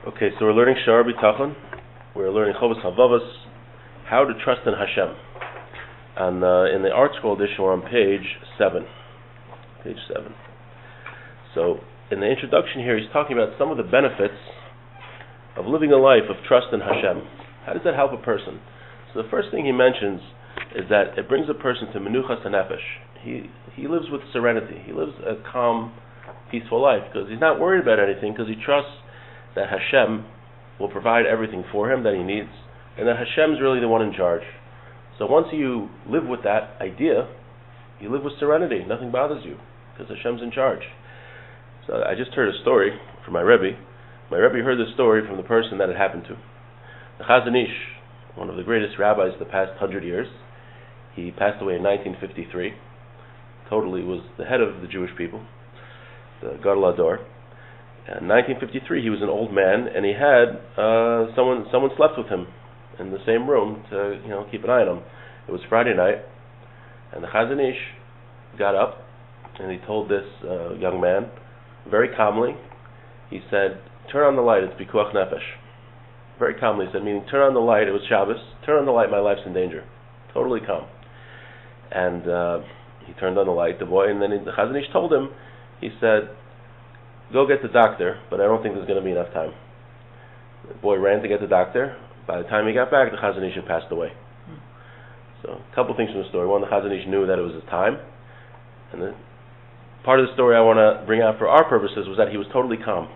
Okay, so we're learning Shaar Habitachon. We're learning Habitachon, how to trust in Hashem. And in the Art Scroll edition, we're on page 7. Page 7. So in the introduction here, he's talking about some of the benefits of living a life of trust in Hashem. How does that help a person? So the first thing he mentions is that it brings a person to menuchas hanefesh. He lives with serenity. He lives a calm, peaceful life because he's not worried about anything, because he trusts that Hashem will provide everything for him that he needs, and that Hashem's really the one in charge. So once you live with that idea, you live with serenity. Nothing bothers you because Hashem's in charge. So I just heard a story from my Rebbe. My Rebbe heard this story from the person that it happened to. The Chazon Ish, one of the greatest rabbis of the past 100 years, he passed away in 1953. Totally was the head of the Jewish people, the Gadol Hador. In 1953, he was an old man, and he had someone slept with him in the same room to keep an eye on him. It was Friday night, and the Chazon Ish got up and he told this young man very calmly. He said, "Turn on the light. It's pikuach nefesh." Very calmly he said, meaning turn on the light. It was Shabbos. Turn on the light. My life's in danger. Totally calm. And he turned on the light, the boy, and then the Chazon Ish told him. He said, "Go get the doctor, but I don't think there's going to be enough time." The boy ran to get the doctor. By the time he got back, the Chazon Ish had passed away. So, a couple things from the story. One, the Chazon Ish knew that it was his time. And the part of the story I want to bring out for our purposes was that he was totally calm.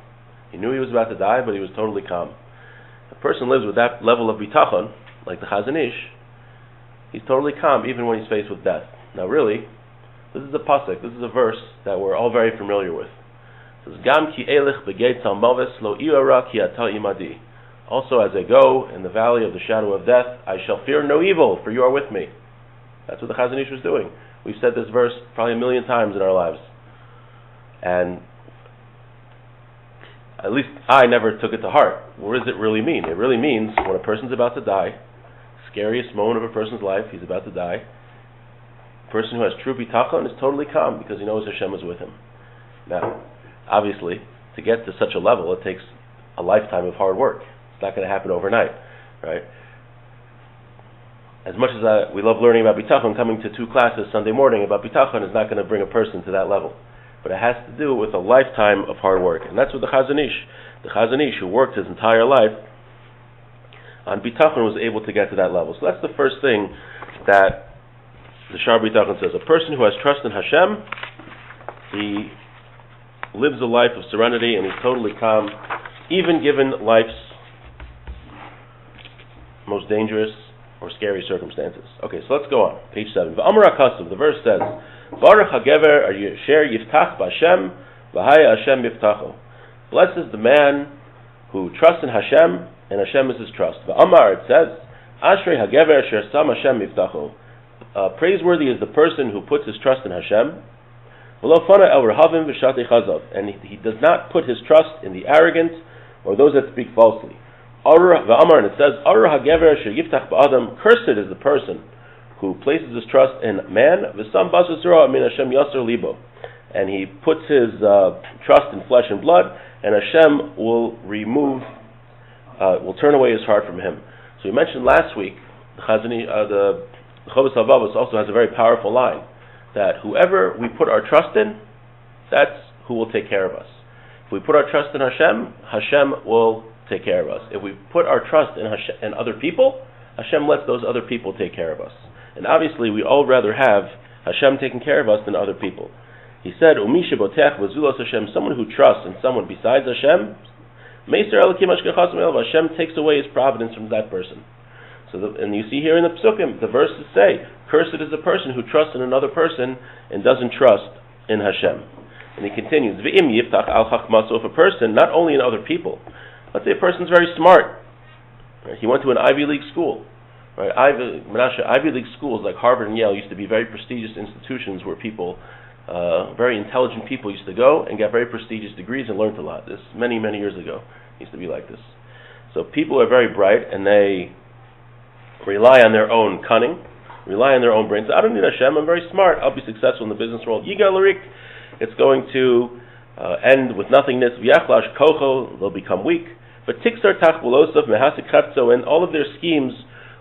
He knew he was about to die, but he was totally calm. A person lives with that level of bitachon, like the Chazon Ish. He's totally calm, even when he's faced with death. Now really, this is a pasuk, this is a verse that we're all very familiar with. It says, "Gam ki elech begeit salmavis lo iara ki ata imadi." Also, as I go in the valley of the shadow of death, I shall fear no evil, for you are with me. That's what the Chazon Ish was doing. We've said this verse probably 1,000,000 times in our lives. And at least I never took it to heart. What does it really mean? It really means when a person's about to die, scariest moment of a person's life, he's about to die, a person who has true bitachon is totally calm because he knows Hashem is with him. Now, obviously, to get to such a level, it takes a lifetime of hard work. It's not going to happen overnight, right? As much as we love learning about bitachon, coming to 2 classes Sunday morning about bitachon is not going to bring a person to that level. But it has to do with a lifetime of hard work. And that's what the Chazon Ish, who worked his entire life on bitachon, was able to get to that level. So that's the first thing that the Shaar Habitachon says. A person who has trust in Hashem, he lives a life of serenity and he's totally calm, even given life's most dangerous or scary circumstances. Okay, so let's go on. Page 7. V'amar HaKasuv, the verse says, Baruch HaGever Asher Yiftach B'Hashem V'haya Hashem Yiftacho. Blessed is the man who trusts in Hashem, and Hashem is his trust. V'amar, it says, Ashrei HaGever Asher Sam Hashem Yiftacho. Praiseworthy is the person who puts his trust in Hashem. V'lo fana el rehavim v'shatei chazav. And he does not put his trust in the arrogant or those that speak falsely. V'amar, and it says, Arur HaGever Asher Yiftach B'Adam. Cursed is the person who places his trust in man, v'sam basasura min Hashem yasser libo, and he puts his trust in flesh and blood, and Hashem will turn away his heart from him. So we mentioned last week, the Habitachon also has a very powerful line, that whoever we put our trust in, that's who will take care of us. If we put our trust in Hashem, Hashem will take care of us. If we put our trust in other people, Hashem lets those other people take care of us. And obviously, we all rather have Hashem taking care of us than other people. He said, "Umisha botech v'zulos Hashem." Someone who trusts in someone besides Hashem, Meiser Elokim Ashkechas Me'el. Hashem takes away His providence from that person. And you see here in the Psukim, the verses say, "Cursed is the person who trusts in another person and doesn't trust in Hashem." And he continues, "V'im yiftach al chachmaso." If a person, not only in other people, let's say a person's very smart, right? He went to an Ivy League school. Right, Ivy League schools like Harvard and Yale used to be very prestigious institutions where people, very intelligent people, used to go and get very prestigious degrees and learned a lot. This many, many years ago used to be like this. So people are very bright and they rely on their own cunning, rely on their own brains. I don't need Hashem. I'm very smart. I'll be successful in the business world. Yigal Larik, it's going to end with nothingness. V'yachlash kocho, they'll become weak. But tiksar tachbulosov mehasik chatzo, and all of their schemes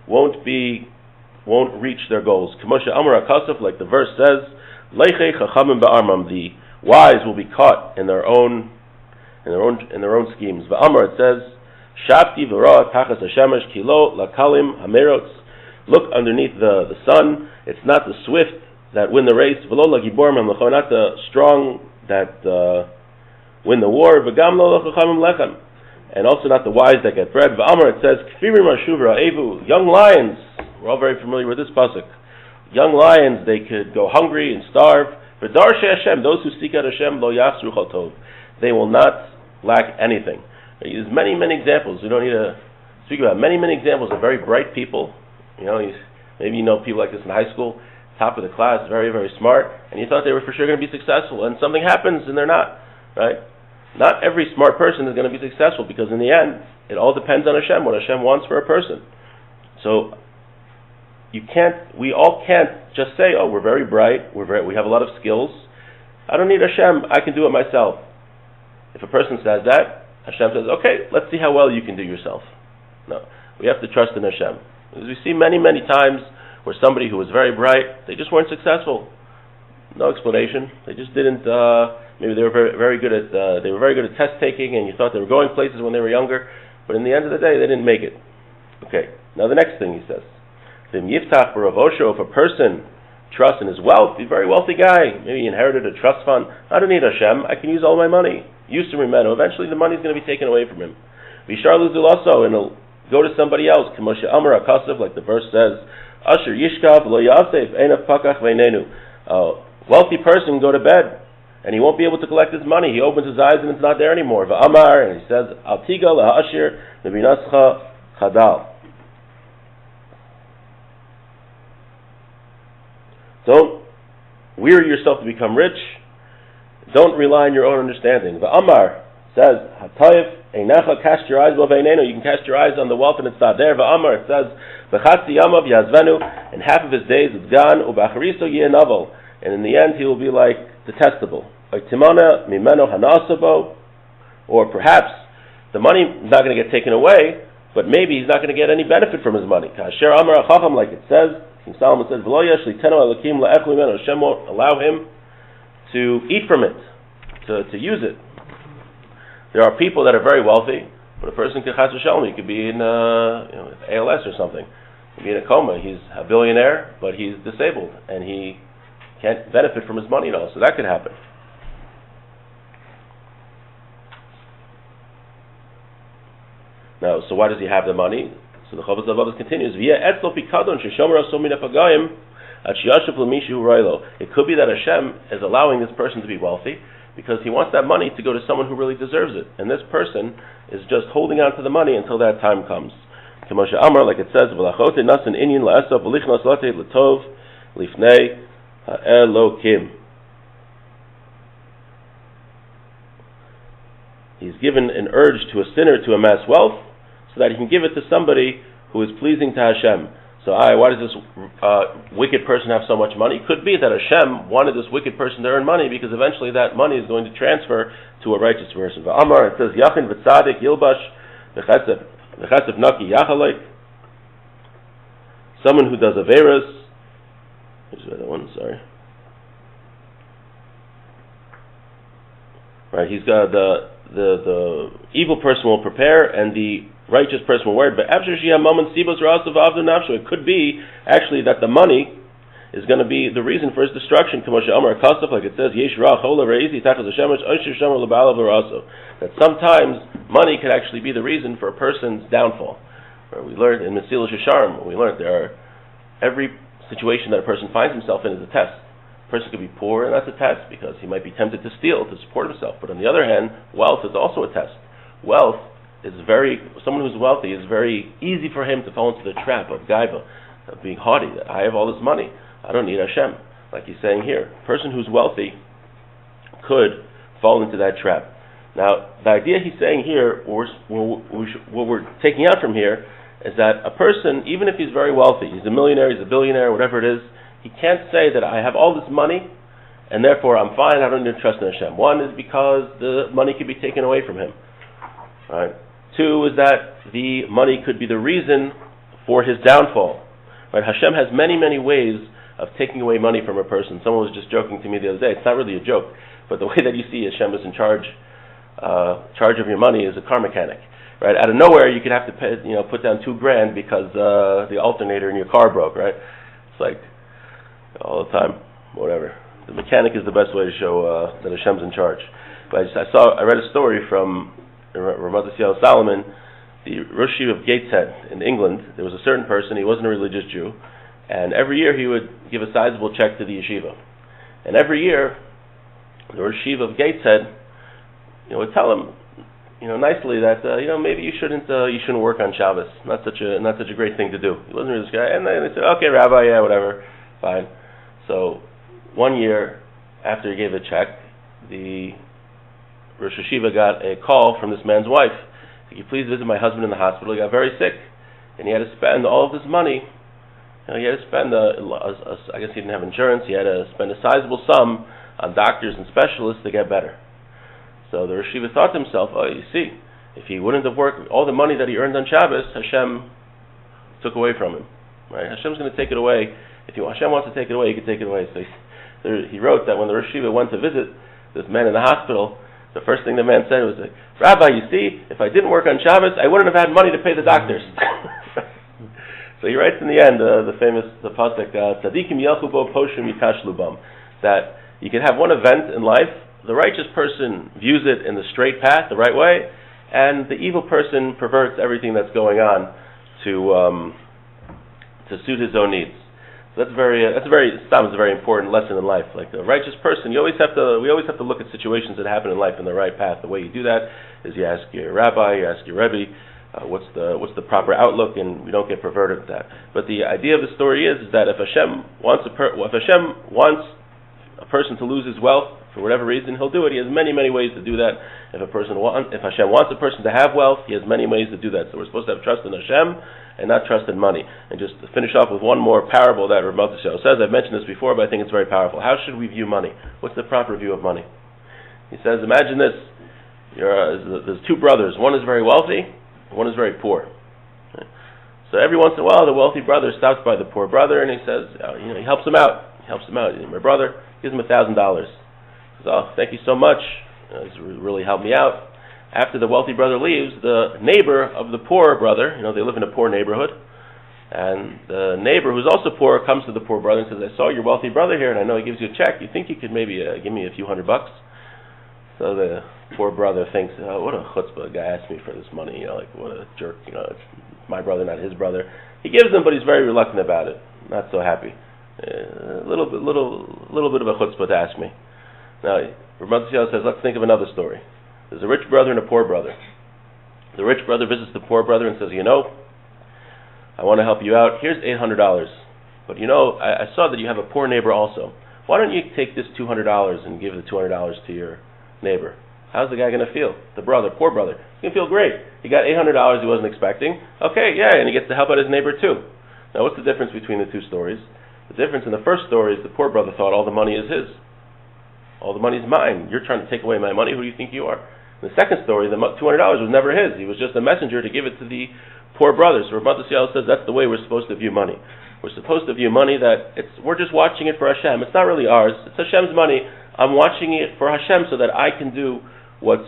won't reach their goals. K'moshe Amar HaKasaf, like the verse says, Leichei chachamim ba'armam, the wise will be caught in their own schemes. V'Amar, it says, Shavti v'ra tachas hashemesh kilo lakalim hamerots. Look underneath the sun. It's not the swift that win the race. V'lo lagibor mamlecho, not the strong that win the war. V'gam lo lachachamim lechem, and also not the wise that get bread. V'Amar, it says, Kfirim ashuvra evu, young lions. We're all very familiar with this pasuk. Young lions, they could go hungry and starve. V'darshe Hashem, those who seek out Hashem, lo yachsru chol tov, they will not lack anything. There's many, many examples. We don't need to speak about many, many examples of very bright people. Maybe you know people like this in high school, top of the class, very, very smart, and you thought they were for sure going to be successful, and something happens and they're not, right? Not every smart person is going to be successful, because in the end, it all depends on Hashem, what Hashem wants for a person. So, we all can't just say, oh, we're very bright, we have a lot of skills, I don't need Hashem, I can do it myself. If a person says that, Hashem says, okay, let's see how well you can do yourself. No, we have to trust in Hashem. Because we see many, many times where somebody who was very bright, they just weren't successful. No explanation. They just didn't. Maybe they were very good at test taking, and you thought they were going places when they were younger, but in the end of the day, they didn't make it. Okay. Now the next thing he says, V'im yiftach b'ravosho, if a person trusts in his wealth, he's a very wealthy guy, maybe he inherited a trust fund. I don't need Hashem. I can use all my money. Use to remember. Eventually, the money's going to be taken away from him. V'ishar luzulaso, and he'll go to somebody else. K'moshe Amar HaKasaf, like the verse says, Asher yishkav lo yasef einav pakach veinenu. A wealthy person can go to bed, and he won't be able to collect his money. He opens his eyes and it's not there anymore. V'amar, and he says, Al tiga la'ashir nebinascha chadal. Don't weary yourself to become rich. Don't rely on your own understanding. V'amar says, Hatayif einacha, cast your eyes v'veinenu. You can cast your eyes on the wealth and it's not there. V'amar, it says, V'chatzi yamav yazvenu, and half of his days it's gone. U'bachariso ye'navel, and in the end he will be like detestable. Like timona mimeno hanasabo, or perhaps the money is not going to get taken away, but maybe he's not going to get any benefit from his money. Kasher amar achacham, like it says, King Solomon says, V'lo yesh liteno elokim la'echlu mimeno. Hashem won't allow him to eat from it, to use it. There are people that are very wealthy, but a person could chas v'shalom, he could be in ALS or something. He could be in a coma. He's a billionaire, but he's disabled, and he can't benefit from his money at all. So that could happen. Now, so why does he have the money? So the Chovos HaLevavos continues, it could be that Hashem is allowing this person to be wealthy because he wants that money to go to someone who really deserves it. And this person is just holding on to the money until that time comes. Like it says, he's given an urge to a sinner to amass wealth so that he can give it to somebody who is pleasing to Hashem. So why does this wicked person have so much money? It could be that Hashem wanted this wicked person to earn money because eventually that money is going to transfer to a righteous person. V'amar, it says, Yachin v'tzadik yilbash v'chesef naki yachalek. Someone who does averas. Here's the other one, sorry. Right, he's got the evil person will prepare and the righteous person will wear it. But it could be actually that the money is going to be the reason for his destruction. Like it says, that sometimes money could actually be the reason for a person's downfall. We learned in Shaar, every situation that a person finds himself in is a test. A person could be poor, and that's a test because he might be tempted to steal to support himself. But on the other hand, wealth is also a test. Wealth is someone who's wealthy is very easy for him to fall into the trap of gaiva, of being haughty, that I have all this money, I don't need Hashem. Like he's saying here, a person who's wealthy could fall into that trap. Now, the idea he's saying here, what we're taking out from here, is that a person, even if he's very wealthy, he's a millionaire, he's a billionaire, whatever it is, he can't say that I have all this money, and therefore I'm fine, I don't need to trust in Hashem. One is because the money could be taken away from him. Right? Two is that the money could be the reason for his downfall. Right? Hashem has many, many ways of taking away money from a person. Someone was just joking to me the other day. It's not really a joke, but the way that you see Hashem is in charge of your money is a car mechanic. Right? Out of nowhere, you could have to pay, put down $2,000 because the alternator in your car broke. Right? It's like all the time, whatever. The mechanic is the best way to show that Hashem's in charge. But I read a story from Ramat Solomon, the Rosh Yeshiva of Gateshead in England. There was a certain person, he wasn't a religious Jew, and every year he would give a sizable check to the yeshiva. And every year, the Rosh Yeshiva of Gateshead, would tell him, nicely that maybe you shouldn't work on Shabbos. Not such a great thing to do. He wasn't a religious guy, and they said, okay, Rabbi, yeah, whatever, fine. So one year after he gave the check, the Rosh Yeshiva got a call from this man's wife. Could you please visit my husband in the hospital? He got very sick, and he had to spend all of his money. He had to spend, I guess he didn't have insurance, he had to spend a sizable sum on doctors and specialists to get better. So the Rosh Yeshiva thought to himself, oh, you see, if he wouldn't have worked, all the money that he earned on Shabbos, Hashem took away from him. Right? Hashem's going to take it away. If Hashem wants to take it away, he can take it away. So he wrote that when the Rosh Yeshiva went to visit this man in the hospital, the first thing the man said was, Rabbi, you see, if I didn't work on Shabbos, I wouldn't have had money to pay the doctors. So he writes in the end, the pasuk, Tzadikim yelchu bo poshim yikashlu bam, that you can have one event in life, the righteous person views it in the straight path, the right way, and the evil person perverts everything that's going on to suit his own needs. So it's a very important lesson in life. Like a righteous person, we always have to look at situations that happen in life in the right path. The way you do that is you ask your rabbi, you ask your rebbe, what's the proper outlook, and we don't get perverted with that. But the idea of the story is that if Hashem wants a person to lose his wealth for whatever reason, he'll do it. He has many, many ways to do that. If Hashem wants a person to have wealth, he has many ways to do that. So we're supposed to have trust in Hashem and not trust in money. And just to finish off with one more parable that Habitachon says, I've mentioned this before, but I think it's very powerful. How should we view money? What's the proper view of money? He says, imagine this. There's two brothers. One is very wealthy, one is very poor. Okay. So every once in a while, the wealthy brother stops by the poor brother and he says, he helps him out. My brother gives him $1,000. He says, oh, thank you so much. He's really helped me out. After the wealthy brother leaves, the neighbor of the poor brother, they live in a poor neighborhood, and the neighbor who's also poor comes to the poor brother and says, I saw your wealthy brother here, and I know he gives you a check. You think you could maybe give me a few $100? So the poor brother thinks, oh, what a chutzpah, a guy asked me for this money, what a jerk, it's my brother, not his brother. He gives them, but he's very reluctant about it, not so happy. A little bit of a chutzpah to ask me. Now, Habitachon says, let's think of another story. There's a rich brother and a poor brother. The rich brother visits the poor brother and says, I want to help you out. Here's $800. But I saw that you have a poor neighbor also. Why don't you take this $200 and give the $200 to your neighbor? How's the guy going to feel? The poor brother. He's going to feel great. He got $800 he wasn't expecting. Okay, yeah, and he gets to help out his neighbor too. Now, what's the difference between the two stories? The difference in the first story is the poor brother thought all the money is his. All the money's mine. You're trying to take away my money. Who do you think you are? In the second story, the $200 was never his. He was just a messenger to give it to the poor brother. So Habitachon says that's the way we're supposed to view money. We're supposed to view money that we're just watching it for Hashem. It's not really ours. It's Hashem's money. I'm watching it for Hashem so that I can do what's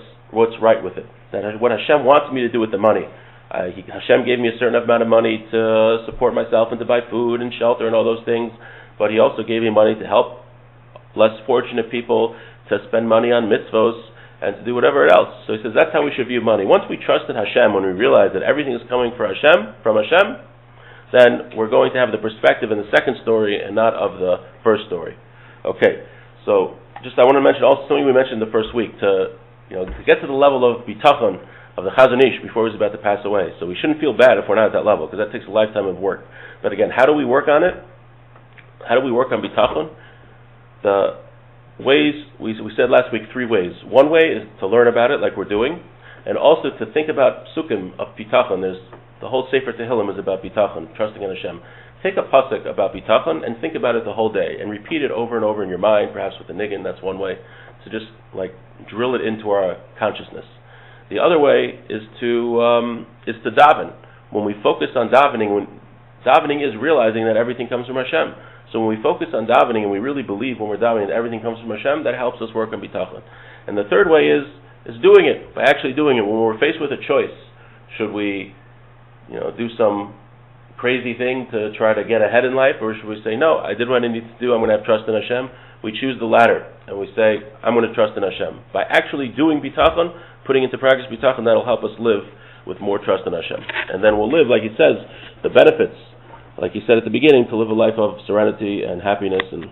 right with it. That what Hashem wants me to do with the money. Hashem gave me a certain amount of money to support myself and to buy food and shelter and all those things. But He also gave me money to help less fortunate people, to spend money on mitzvos, and to do whatever else. So he says that's how we should view money. Once we trust in Hashem, when we realize that everything is coming from Hashem, then we're going to have the perspective in the second story and not of the first story. Okay, so I want to mention also something we mentioned the first week, to get to the level of bitachon of the Chazon Ish before he's about to pass away. So we shouldn't feel bad if we're not at that level, because that takes a lifetime of work. But again, how do we work on it? How do we work on bitachon? The ways, we said last week 3 ways. One way is to learn about it like we're doing, and also to think about psukim of bitachon. The whole Sefer Tehillim is about bitachon, trusting in Hashem. Take a pasuk about bitachon and think about it the whole day, and repeat it over and over in your mind, perhaps with a niggin. That's one way, to just drill it into our consciousness. The other way is to daven. When we focus on davening, davening is realizing that everything comes from Hashem. So when we focus on davening and we really believe when we're davening that everything comes from Hashem, that helps us work on bitachon. And the third way is doing it, by actually doing it. When we're faced with a choice, should we, do some crazy thing to try to get ahead in life, or should we say, no, I did what I need to do, I'm going to have trust in Hashem? We choose the latter, and we say, I'm going to trust in Hashem. By actually doing bitachon, putting into practice bitachon, that'll help us live with more trust in Hashem. And then we'll live, like he says, the benefits, like he said at the beginning, to live a life of serenity and happiness and